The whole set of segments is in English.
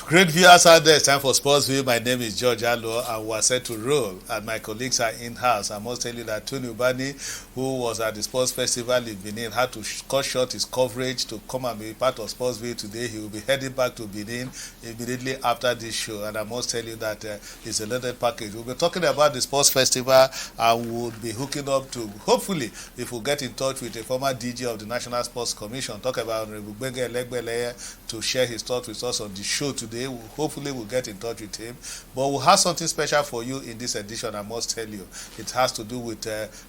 Great viewers out there, it's time for Sports View. My name is George Allo, and we're set to roll. And my colleagues are in-house. I must tell you that Tony Ubani, who was at the Sports Festival in Benin, had to cut short his coverage to come and be part of Sports View today. He will be heading back to Benin immediately after this show. And I must tell you that it's a loaded package. We'll be talking about the Sports Festival, and we'll be hooking up to, hopefully, if we get in touch with a former DG of the National Sports Commission, talk about Rebubenge Elegbeleye, to share his thoughts with us on the show today. Hopefully we'll get in touch with him, but we'll have something special for you in this edition. I must tell you, it has to do with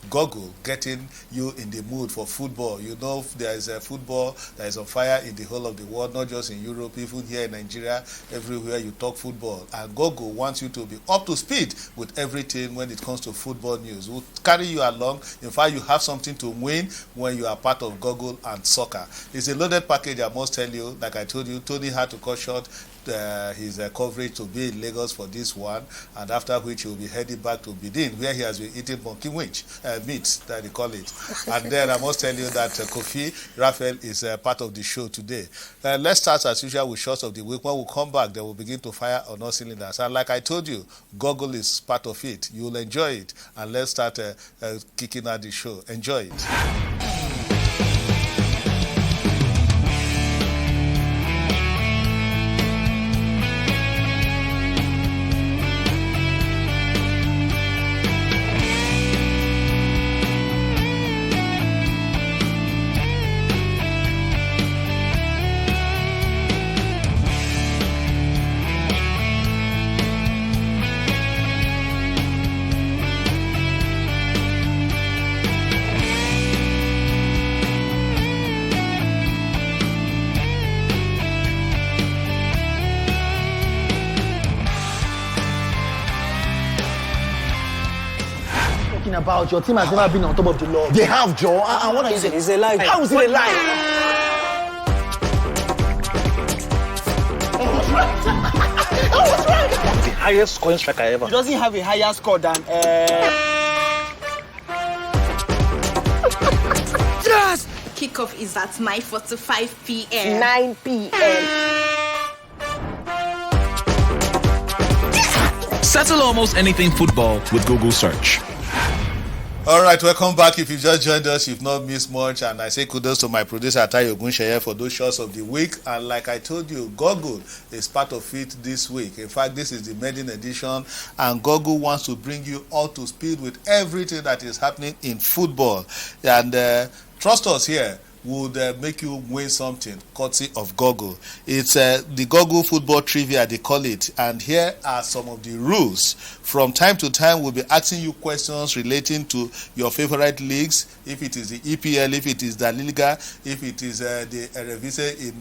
Google getting you in the mood for football. You know, there is a football that is on fire in the whole of the world, not just in Europe, even here in Nigeria. Everywhere you talk football, and Google wants you to be up to speed with everything when it comes to football news. We'll carry you along. In fact, you have something to win when you are part of Google and soccer. It's a loaded package, I must tell you. Like I told you, Tony had to cut short his coverage to be in Lagos for this one, and after which he will be heading back to Benin, where he has been eating monkey meat, that they call it. And then I must tell you that Kofi Raphael is part of the show today. Let's start as usual with shots of the week. When we come back, they will begin to fire on all cylinders. And like I told you, Google is part of it. You'll enjoy it. And let's start kicking out the show. Enjoy it. About your team has never been on top of the law. They have, Joe. And what are you saying? It's a lie. How is it a lie? What's right? The highest scoring striker ever. He doesn't have a higher score than. Yes! Kickoff is at 9:45 p.m. 9 p.m. Settle almost anything football with Google search. All right, welcome back. If you just joined us, you've not missed much. And I say kudos to my producer, Tayo Ogunsheye, for those shots of the week. And like I told you, Google is part of it this week. In fact, this is the maiden edition. And Google wants to bring you all to speed with everything that is happening in football. And trust us here, would make you win something courtesy of Google. It's the Google Football Trivia, they call it. And here are some of the rules. From time to time, we'll be asking you questions relating to your favorite leagues. If it is the EPL, if it is the Liga, if it is the Eredivisie in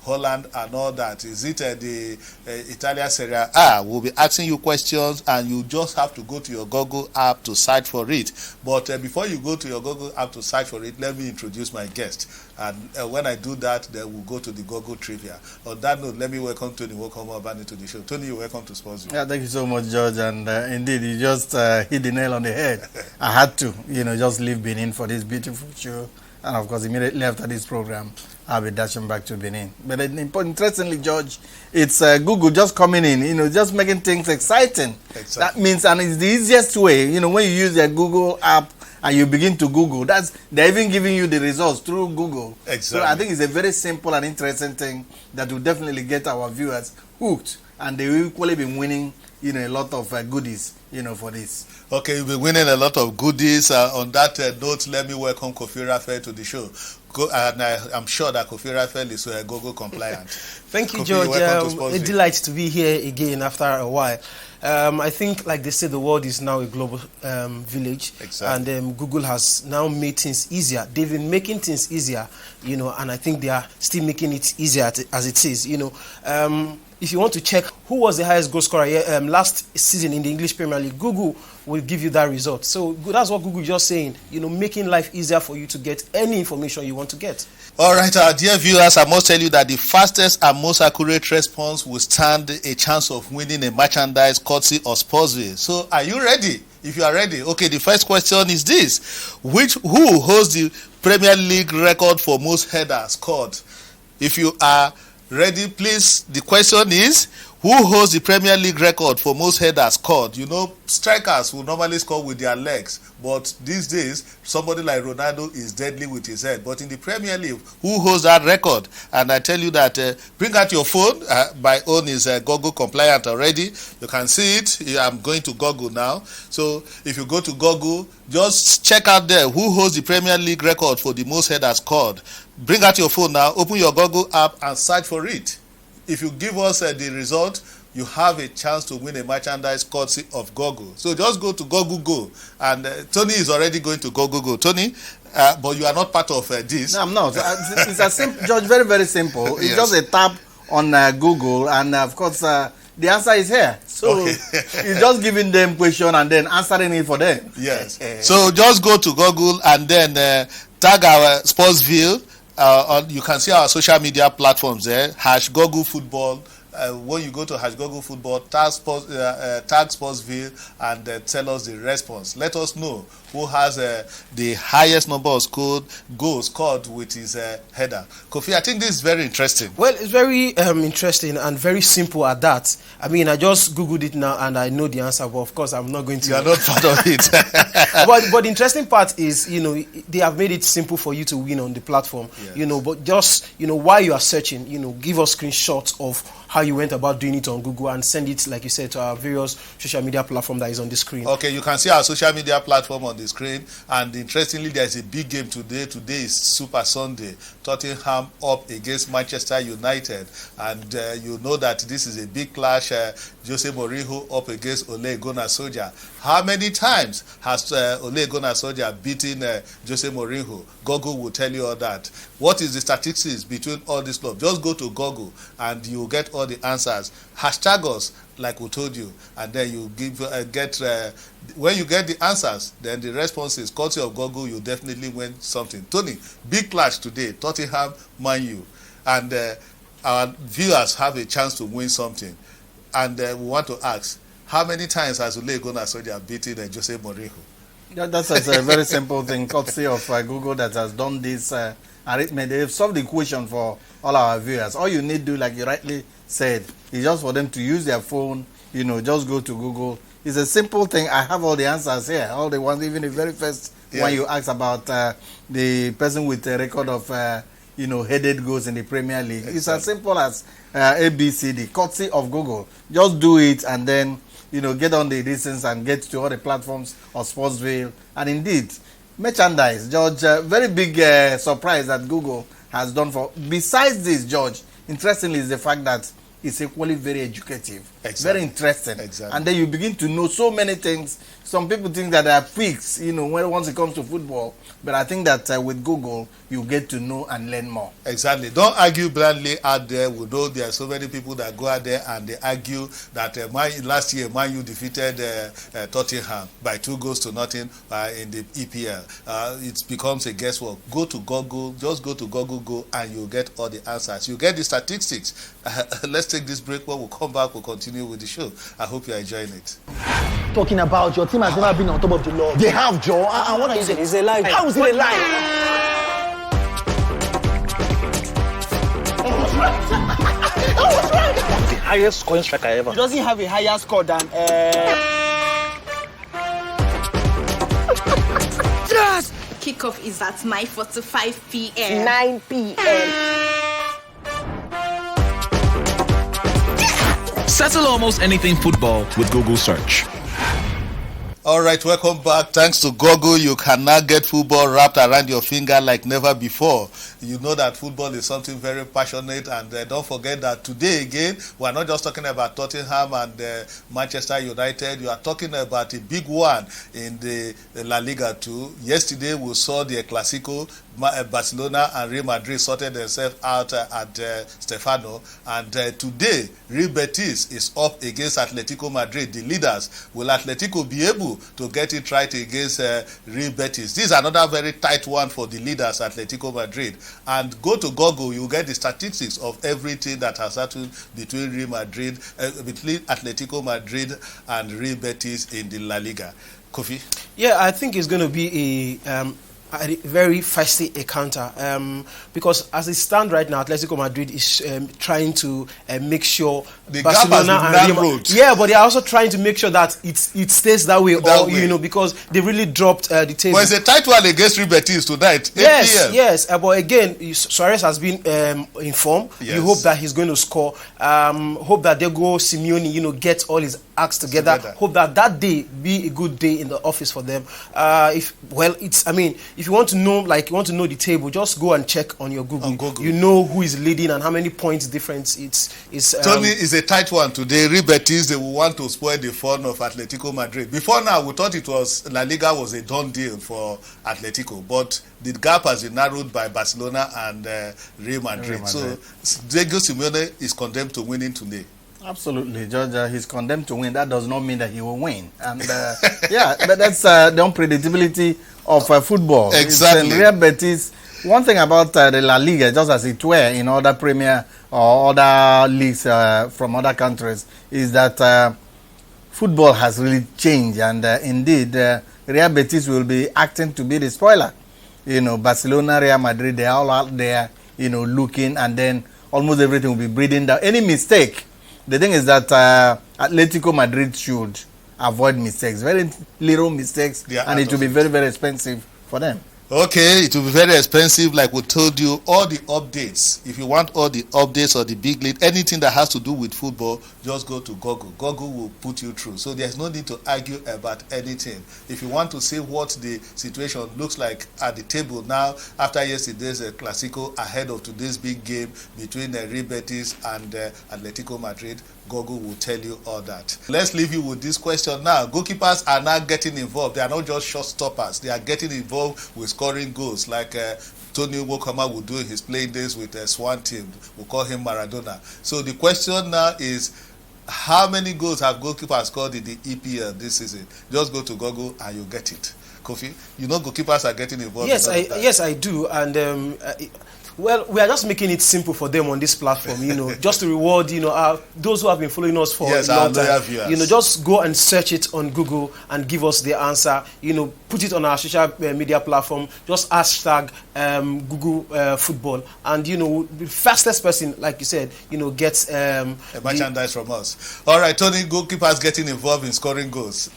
Holland and all that. Is it the Italian Serie A? We'll be asking you questions, and you just have to go to your Google app to search for it. But before you go to your Google app to search for it, let me introduce my guest. And when I do that, then we'll go to the Google Trivia. On that note, let me welcome Tony Wokomobani to the show. Tony, you're welcome to Sports View. Yeah, thank you so much, George. And indeed, you just hit the nail on the head. I had to, just leave Benin for this beautiful show. And of course, immediately after this program, I'll be dashing back to Benin. But interestingly, George, it's Google just coming in, just making things exciting. Exactly. That means, and it's the easiest way, when you use your Google app and you begin to Google, they're even giving you the results through Google. Exactly. So I think it's a very simple and interesting thing that will definitely get our viewers hooked, and they will equally be winning, a lot of goodies, for this. Okay, you'll be winning a lot of goodies. On that note, let me welcome Kofi Raphael to the show. And I'm sure that Kofi Raphael is Google compliant. Thank you, Kofi, George. A delight to be here again after a while. I think, like they say, the world is now a global village. Exactly. And Google has now made things easier. They've been making things easier, and I think they are still making it easier as it is, If you want to check who was the highest goal scorer last season in the English Premier League, Google will give you that result. So that's what Google is just saying, making life easier for you to get any information you want to get. All right, our dear viewers, I must tell you that the fastest and most accurate response will stand a chance of winning a merchandise courtesy of Sportsville. So are you ready? If you are ready, okay, the first question is this. Who holds the Premier League record for most headers scored? If you are ready, please. The question is, who holds the Premier League record for most headers scored? You know, strikers will normally score with their legs, but these days, somebody like Ronaldo is deadly with his head. But in the Premier League, who holds that record? And I tell you that, bring out your phone. My own is Google compliant already. You can see it. I'm going to Google now. So if you go to Google, just check out there who holds the Premier League record for the most headers scored. Bring out your phone now, open your Google app and search for it. If you give us the result, you have a chance to win a merchandise courtesy of Google. So just go to Google Go. And Tony is already going to Google Go. Tony, but you are not part of this. No, I'm not. It's a simple, George, very, very simple. It's Yes. just a tap on Google, and of course, the answer is here. So it's just giving them question and then answering it for them. Yes. So just go to Google and then tag our Sportsville. You can see our social media platforms there. #GoogleFootball. When you go to #GoogleFootball, tag Sportsville and tell us the response. Let us know who has the highest number of goals scored with his header. Kofi, I think this is very interesting. Well, it's very interesting and very simple at that. I mean, I just Googled it now and I know the answer, but of course, I'm not going to. You are not part of it. but the interesting part is, you know, they have made it simple for you to win on the platform. Yes. You know, but just, you know, while you are searching, you know, give us screenshots of how you went about doing it on Google and send it, like you said, to our various social media platform that is on the screen. Okay, you can see our social media platform on the screen, and interestingly, there's a big game today. Today is Super Sunday. Tottenham up against Manchester United, and you know that this is a big clash. Jose Mourinho up against Ole Gunnar Solskjaer. How many times has Ole Gunnar Solskjaer beaten Jose Mourinho? Google will tell you all that. What is the statistics between all these clubs? Just go to Google and you get all the answers. Hashtag us, like we told you, and then you when you get the answers, then the responses, courtesy of Google, you definitely win something. Tony, big clash today, Tottenham, Man U, and our viewers have a chance to win something. And we want to ask, how many times has Ole Gunnar Solskjaer beaten Jose Mourinho? That's a very simple thing, courtesy of Google that has done this arrangement. They've solved the equation for all our viewers. All you need to do, like you rightly said, is just for them to use their phone, you know, just go to Google. It's a simple thing. I have all the answers here, all the ones, even the very first one you asked about the person with a record of, you know, headed goals in the Premier League. Exactly. It's as simple as ABCD, courtesy of Google. Just do it and then, you know, get on the distance and get to all the platforms of Sportsville. And indeed, merchandise, George, very big surprise that Google has done for. Besides this, George, interestingly is the fact that it's equally very educative, very interesting. Exactly. And then you begin to know so many things. Some people think that they are fixed, you know, once it comes to football. But I think that with Google, you get to know and learn more. Exactly. Don't argue blindly out there. We know there are so many people that go out there and they argue that last year Man U defeated Tottenham by 2-0 in the EPL. It becomes a guesswork. Go to Google, just go to Google Go, and you'll get all the answers. You get the statistics. Let's take this break. When we come back, we'll continue with the show. I hope you're enjoying it. Talking about your team has never been on top of the law. They have, Joe. And what are you saying? It's a lie. How is it a lie? The highest scoring striker ever. He doesn't have a higher score than Yes! Kickoff is at 9:45 p.m. 9 p.m. Settle almost anything football with Google Search. All right, welcome back. Thanks to Google, you can now get football wrapped around your finger like never before. You know that football is something very passionate, and don't forget that today again, we are not just talking about Tottenham and Manchester United. You are talking about a big one in the La Liga too. Yesterday, we saw the Clasico. Barcelona and Real Madrid sorted themselves out at Stefano, and today Real Betis is up against Atletico Madrid, the leaders. Will Atletico be able to get it right against Real Betis? This is another very tight one for the leaders, Atletico Madrid. And go to Google, you get the statistics of everything that has happened between Real Madrid, between Atletico Madrid and Real Betis in the La Liga. Kofi? Yeah, I think it's going to be a very feisty encounter because as it stands right now, Atletico Madrid is trying to make sure the Barcelona gap has been narrowed. yeah, but they are also trying to make sure that it stays that way, you know, because they really dropped the table. But it's a tight one against Real Betis tonight. Yes, but again, Suarez has been informed. Yes. You hope that he's going to score. Hope that Diego Simeone, you know, gets all his acts together. Hope that day be a good day in the office for them. If you want to know, the table, just go and check on your Google. You know who is leading and how many points difference it's. Tony is a tight one today. Real Betis, they will want to spoil the fun of Atletico Madrid. Before now, we thought it was La Liga was a done deal for Atletico, but the gap has been narrowed by Barcelona and Real Madrid. So Diego Simeone is condemned to winning today. Absolutely, George. He's condemned to win. That does not mean that he will win. And yeah, but that's the unpredictability of football. Exactly. It's Real Betis. One thing about the La Liga, just as it were in other Premier or other leagues from other countries, is that football has really changed. And indeed, Real Betis will be acting to be the spoiler. You know, Barcelona, Real Madrid, they are all out there, you know, looking, and then almost everything will be breathing down. Any mistake. The thing is that Atletico Madrid should avoid mistakes, very little mistakes, and it will be very, very expensive for them. Okay, it will be very expensive. Like we told you, all the updates. If you want all the updates or the big league, anything that has to do with football, just go to Google. Google will put you through. So there's no need to argue about anything. If you want to see what the situation looks like at the table now, after yesterday's Clasico, ahead of today's big game between Real Betis and Atletico Madrid, Google will tell you all that. Let's leave you with this question now. Goalkeepers are now getting involved. They are not just shot stoppers. They are getting involved with scoring goals like Tony Wokama will do in his playing days with the Swan team. We'll call him Maradona. So the question now is, how many goals have goalkeepers scored in the EPL this season? Just go to Google and you'll get it. Kofi, you know goalkeepers are getting involved. Yes, I do. And well, we are just making it simple for them on this platform, you know, just to reward, you know, those who have been following us for a long time. You know, just go and search it on Google and give us the answer. You know, put it on our social media platform. Just hashtag Google football, and you know, the fastest person, like you said, you know, gets a merchandise from us. All right, Tony, goalkeepers getting involved in scoring goals.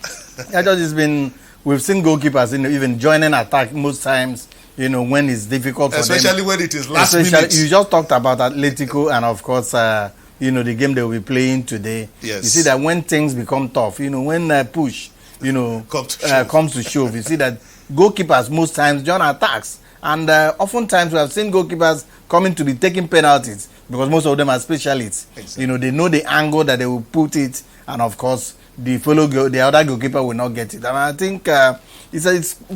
We've seen goalkeepers, you know, even joining attack most times. You know, when it's difficult for them. Especially when it is last minute. You just talked about Atletico and, of course, you know, the game they will be playing today. Yes. You see that when things become tough, you know, when push, you know, comes to shove, you see that goalkeepers most times join attacks. And oftentimes we have seen goalkeepers coming to be taking penalties because most of them are specialists. Exactly. You know, they know the angle that they will put it, and, of course, the other goalkeeper will not get it. And I think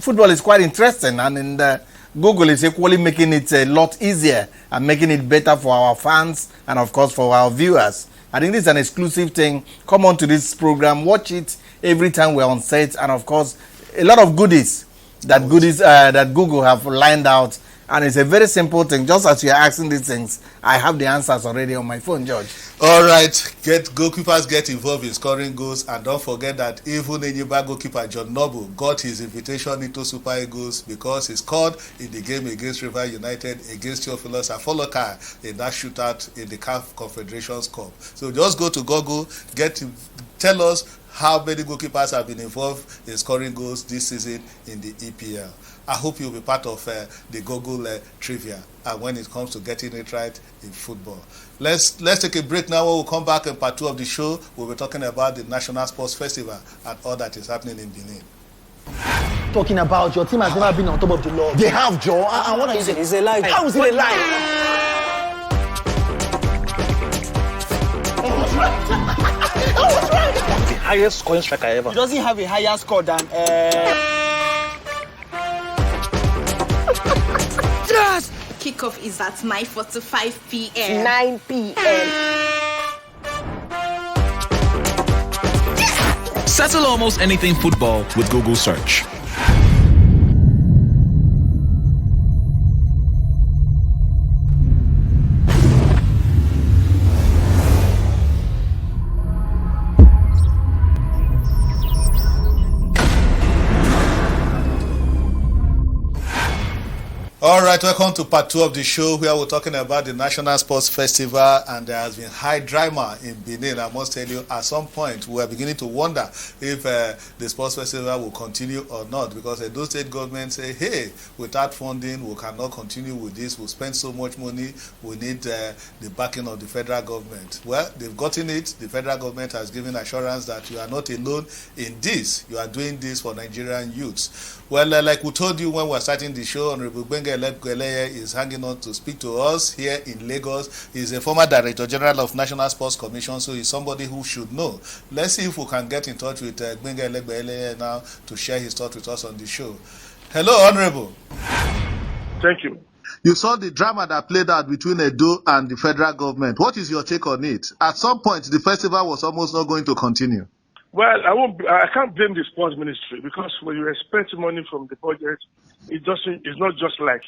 football is quite interesting, and Google is equally making it a lot easier and making it better for our fans and, of course, for our viewers. I think this is an exclusive thing. Come on to this program, watch it every time we're on set, and, of course, a lot of goodies that Google have lined out. And it's a very simple thing. Just as you are asking these things, I have the answers already on my phone, George. All right. Goalkeepers get involved in scoring goals. And don't forget that even Enyimba goalkeeper John Noble got his invitation into Super Eagles because he scored in the game against River United, against Theophilus Afoloka in that shootout in the CAF Confederations Cup. So just go to Google, tell us how many goalkeepers have been involved in scoring goals this season in the EPL. I hope you'll be part of the Google trivia when it comes to getting it right in football. Let's take a break now. When we'll come back in part 2 of the show, we'll be talking about the National Sports Festival and all that is happening in Benin. Talking about your team has never been on top of the law. They have, Joe. And what are you saying? It's a lie. How is it a lie? What's wrong? The highest scoring striker ever. He doesn't have a higher score than Yes! Kickoff is at 9:45 p.m. 9 p.m. Settle almost anything football with Google search. All right, welcome to part 2 of the show where we're talking about the National Sports Festival, and there has been high drama in Benin. I must tell you, at some point, we are beginning to wonder if the sports festival will continue or not, because the state government say, hey, without funding, we cannot continue with this. We'll spend so much money. We need the backing of the federal government. Well, they've gotten it. The federal government has given assurance that you are not alone in this. You are doing this for Nigerian youths. Well, like we told you when we were starting the show, Honorable Gbenga Elegbeleye is hanging on to speak to us here in Lagos. He's a former Director General of National Sports Commission, so he's somebody who should know. Let's see if we can get in touch with Gbenga Elegbeleye now to share his thoughts with us on the show. Hello, Honorable. Thank you. You saw the drama that played out between Edo and the federal government. What is your take on it? At some point, the festival was almost not going to continue. Well, I can't blame the sports ministry, because when you expect money from the budget, it's not just like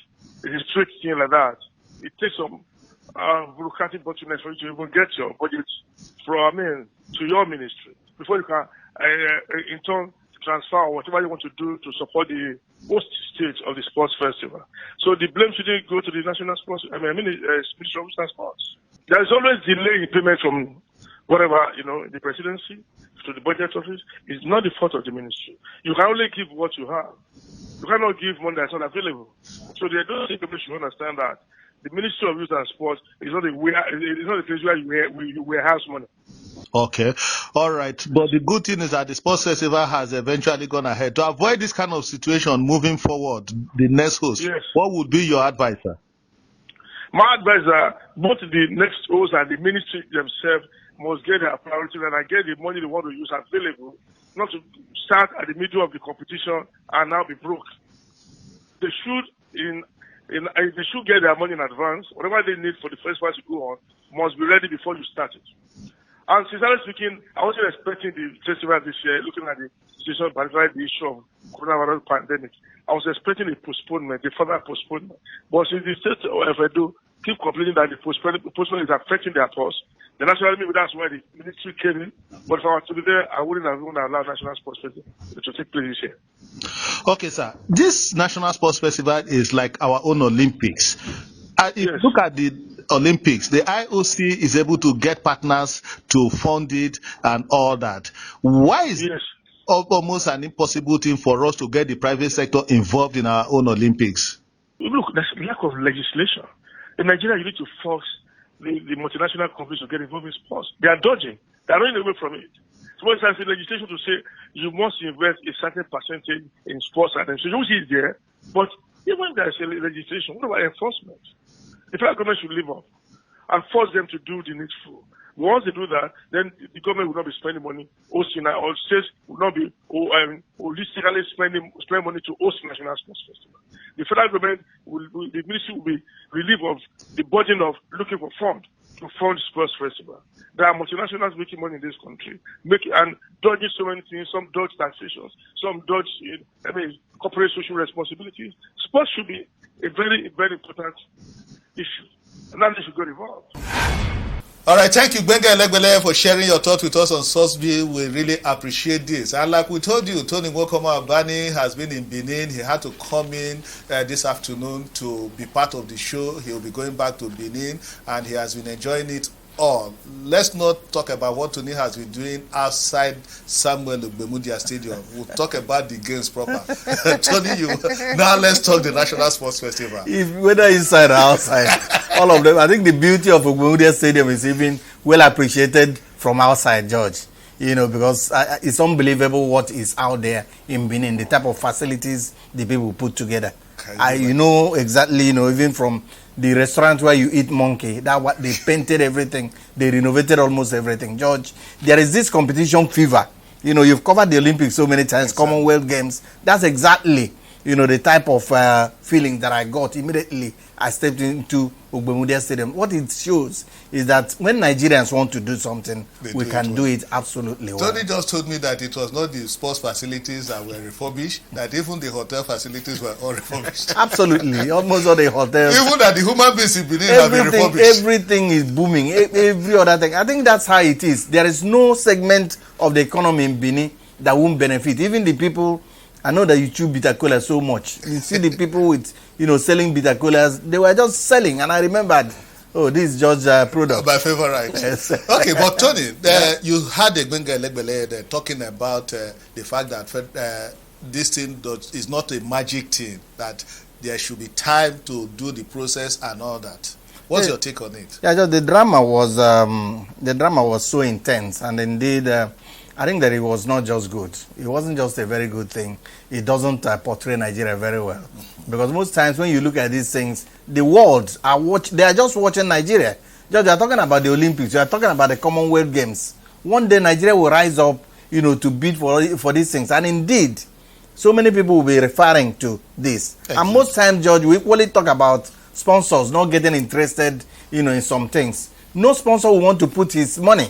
it's a straight thing like that. It takes some bureaucratic bottlenecks for you to even get your budget to your ministry before you can in turn transfer or whatever you want to do to support the host state of the sports festival. So the blame shouldn't go to the national sports. Ministry of Sports. There is always delay in payment from whatever, the presidency to the budget office. Is not the fault of the ministry. You can only give what you have. You cannot give money that's not available. So they don't think people should understand that the Ministry of Youth and Sports is not a place where you warehouse money. Okay. All right. But the good thing is that the sports festival has eventually gone ahead. To avoid this kind of situation moving forward, the next host, yes. What would be your advice, sir? My advice is both the next host and the ministry themselves must get their priority and get the money they want to use available, not to start at the middle of the competition and now be broke. They should they should get their money in advance. Whatever they need for the festival to go on must be ready before you start it. And sincerely speaking, I wasn't expecting the festival this year, looking at the situation, particularly the issue of coronavirus pandemic. I was expecting a postponement, a further postponement. But since the state of Edo keep complaining that the postponement is affecting their pulse, the national maybe that's why the ministry came in. But if I were to be there, I wouldn't have even allowed National Sports Festival to take place this year. Okay, sir. This National Sports Festival is like our own Olympics. If you look at the Olympics, the IOC is able to get partners to fund it and all that. Why is it almost an impossible thing for us to get the private sector involved in our own Olympics? Look, there's lack of legislation. In Nigeria, you need to force the multinational companies to get involved in sports. They are dodging. They are running away from it. So when there's legislation to say you must invest a certain percentage in sports and so you see it there, but even there's a legislation, what about enforcement? The federal government should live up and force them to do the needful. Once they do that, then the government will not be spending money, hosting, or states will not be holistically spend money to host national sports festival. The federal government the ministry will be relieved of the burden of looking for funds to fund sports festival. There are multinationals making money in this country, and dodging so many things. Some dodge taxations, some dodge corporate social responsibilities. Sports should be a very, very important issue, and that they should get involved. All right, thank you, Gbenga Elegbeleye, for sharing your thoughts with us on Sourceville. We really appreciate this. And like we told you, Tony Nwokoma Abani has been in Benin. He had to come in this afternoon to be part of the show. He will be going back to Benin, and he has been enjoying it all. Let's not talk about what Tony has been doing outside Samuel Ogbemudia Stadium. We'll talk about the games proper. Tony, now let's talk the National Sports Festival. Whether inside or outside, all of them. I think the beauty of Ogbemudia Stadium is even well appreciated from outside, George. Because it's unbelievable what is out there in Benin, the type of facilities the people put together. Exactly, even from the restaurant where you eat monkey, they painted everything, they renovated almost everything. George, there is this competition fever. You've covered the Olympics so many times, exactly. Commonwealth Games. That's exactly, the type of feeling that I got immediately I stepped into Ogbemudia Stadium. What it shows is that when Nigerians want to do something, we can do it absolutely well. Tony just told me that it was not the sports facilities that were refurbished, that even the hotel facilities were all refurbished. Absolutely. Almost all the hotels. Even that the human beings in Benin have been refurbished. Everything is booming. Every other thing. I think that's how it is. There is no segment of the economy in Benin that won't benefit. Even the people, I know that you chew bitter cola so much. You see the people with, selling bitter colas. They were just selling, and I remembered, oh, this is George product. My favorite. Yes. Okay, but Tony, you had a Gbenga Elegbele talking about the fact that this thing is not a magic thing, that there should be time to do the process and all that. What's your take on it? Yeah, just the drama was so intense, and indeed, I think that it was not just good. It wasn't just a very good thing. It doesn't portray Nigeria very well, because most times when you look at these things, the world they are just watching Nigeria. Just they are talking about the Olympics. You are talking about the Commonwealth Games. One day Nigeria will rise up, to bid for these things, and indeed, so many people will be referring to this. And most times, George, we equally talk about sponsors not getting interested, in some things. No sponsor will want to put his money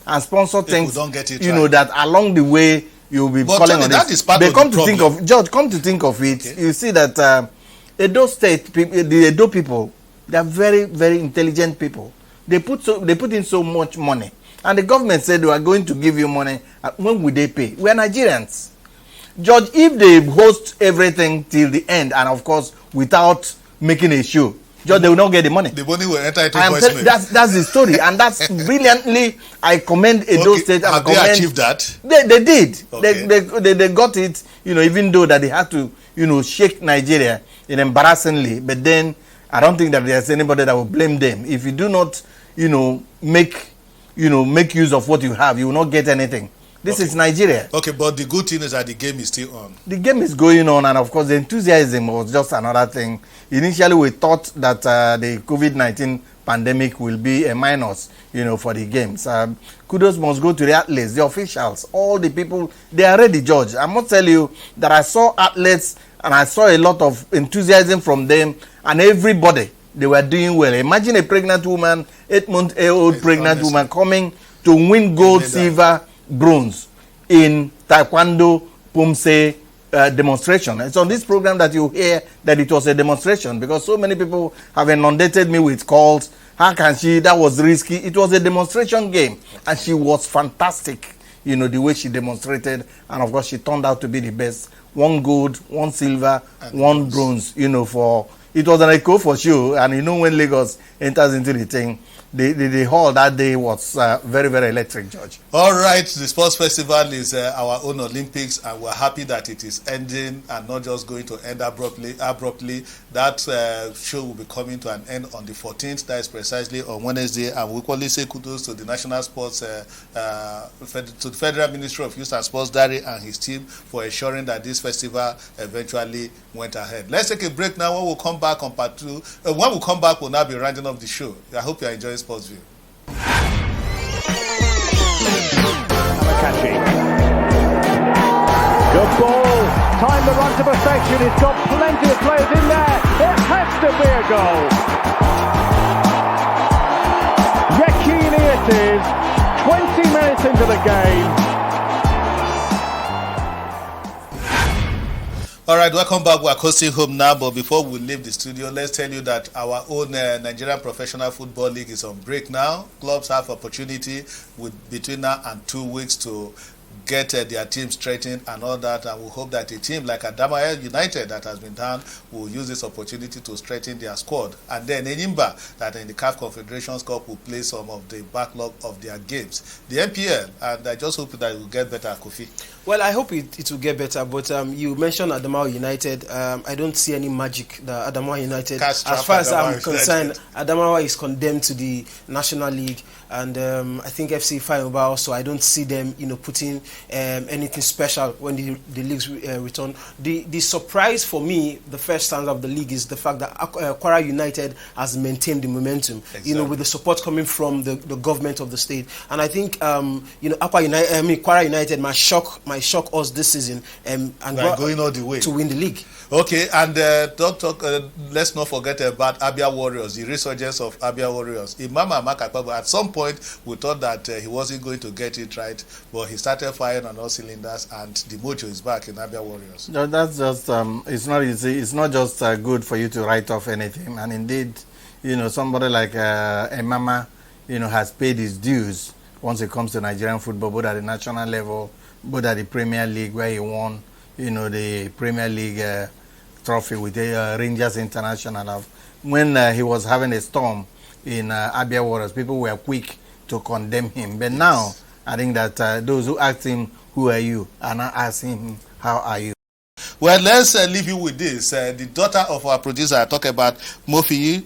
and sponsor things, don't get it that along the way you'll be calling on that it. Is part but of come the to problem. think of, George, come to think of it, you see that Edo State people, the Edo people, they are very, very intelligent people. They put in so much money, and the government said they are going to give you money. When will they pay? We are Nigerians. George, if they host everything till the end, and of course without making a show, George, they will not get the money. The money will enter into voicemail. That's the story, and that's brilliantly. I commend Edo State. Have they achieved that? They did. Okay. They got it. Even though that they had to shake Nigeria embarrassingly, but then I don't think that there's anybody that will blame them. If you do not make use of what you have, you will not get anything. This is Nigeria. Okay, but the good thing is that the game is still on. The game is going on, and of course, the enthusiasm was just another thing. Initially, we thought that the COVID-19 pandemic will be a minus, for the games. Kudos must go to the athletes, the officials, all the people. They are ready, George. I must tell you that I saw athletes, and I saw a lot of enthusiasm from them, and everybody, they were doing well. Imagine a pregnant woman, 8-month-old pregnant woman coming to win gold, silver, bronze in Taekwondo Pumse demonstration. It's on this program that you hear that it was a demonstration, because so many people have inundated me with calls. How can she? That was risky. It was a demonstration game, and she was fantastic. The way she demonstrated, and of course she turned out to be the best. 1 gold, 1 silver, and 1 bronze. For it was an echo for sure. And when Lagos enters into the thing, the hall that day was very, very electric, George. All right, the sports festival is our own Olympics, and we're happy that it is ending and not just going to end abruptly. That show will be coming to an end on the 14th. That is precisely on Wednesday. And we equally say kudos to the National Sports, to the Federal Ministry of Youth and Sports, Dari, and his team for ensuring that this festival eventually went ahead. Let's take a break now. When we come back on part 2, when we come back, we'll now be rounding up the show. I hope you are enjoying Sports View. Good ball. Time the run to perfection. He's got plenty of players in there. It has to be a goal. Yekini it is. 20 minutes into the game. All right, welcome back. We're coasting home now, but before we leave the studio, let's tell you that our own Nigerian Professional Football League is on break now. Clubs have opportunity between now and 2 weeks to get their team straightened and all that, and we hope that a team like Adamawa United that has been down will use this opportunity to strengthen their squad. And then Enyimba, that in the CAF Confederations Cup, will play some of the backlog of their games. The NPL, and I just hope that it will get better, Kofi. Well, I hope it will get better, but you mentioned Adamawa United. I don't see any magic that Adamawa United, as far as I'm concerned, Adamawa is condemned to the National League, and I think FC Fayyoba also, I don't see them, putting anything special when the leagues return. The surprise for me, the first stanza of the league, is the fact that Kwara United has maintained the momentum, exactly. With the support coming from the government of the state, and I think Kwara United might shock us this season and going all the way to win the league. Okay, and let's not forget about Abia Warriors, the resurgence of Abia Warriors. Imam Amakakpabo, at some point we thought that he wasn't going to get it right, but he started firing on all cylinders, and the mojo is back in Abia Warriors. No, that's just it's not easy. It's not just good for you to write off anything, and indeed, somebody like Emama, has paid his dues once it comes to Nigerian football, both at the national level, both at the Premier League, where he won, the Premier League trophy with the Rangers International. When he was having a storm in Abia Waters, people were quick to condemn him. But now, I think that those who asked him, who are you? And I asked him, how are you? Well, let's leave you with this. The daughter of our producer, I talk about Mofiyin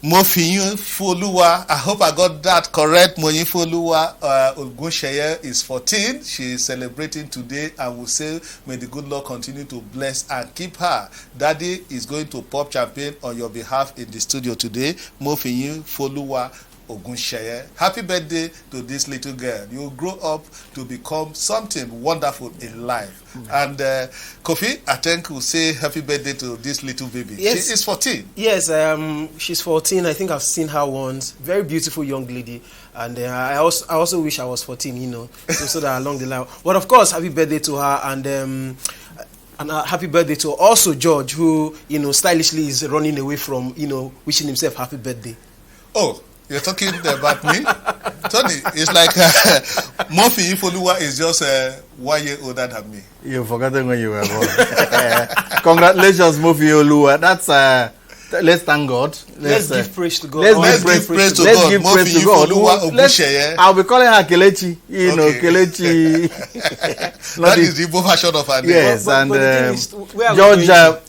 Foluwa. I hope I got that correct. Mofiyin Foluwa Ogunsheye is 14. She is celebrating today, and will say, may the good Lord continue to bless and keep her. Daddy is going to pop champagne on your behalf in the studio today. Mofiyin Foluwa Ogunsheye. Happy birthday to this little girl. You will grow up to become something wonderful in life. And Kofi, I think will say happy birthday to this little baby. Yes. She is 14. Yes, she's 14. I think I've seen her once. Very beautiful young lady. And I also wish I was 14, you know, so that along the line. But of course, happy birthday to her. And happy birthday to also George, who, you know, stylishly is running away from, you know, wishing himself happy birthday. Oh, you're talking about me? Tony, it's like Mofiyin Foluwa is just 1 year older than me. You've forgotten when you were born. Congratulations, Mofiyin Foluwa. That's let's thank God. Let's give praise to God. Let's give praise to God. Mofiyin Foluwa Ogunsheye. I'll be calling her Kelechi. You know, Kelechi. That is the Igbo version of her name. Yes,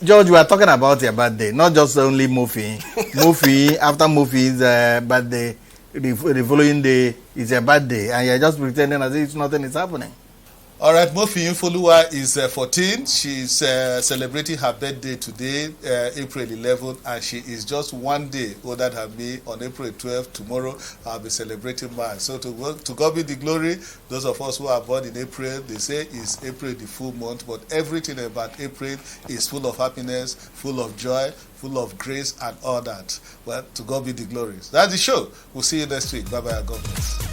George, we are talking about your birthday, not just only Mofiyin. Mofiyin, after Mofiyin's birthday, the following day is your birthday, and you're just pretending as if nothing is happening. All right, Mofiyin Foluwa is 14. She's celebrating her birthday today, April 11th, and she is just 1 day older than me. On April 12th, tomorrow, I'll be celebrating mine. So to God be the glory. Those of us who are born in April, they say it's April the full month, but everything about April is full of happiness, full of joy, full of grace and all that. Well, to God be the glory. That's the show. We'll see you next week. Bye-bye. God bless.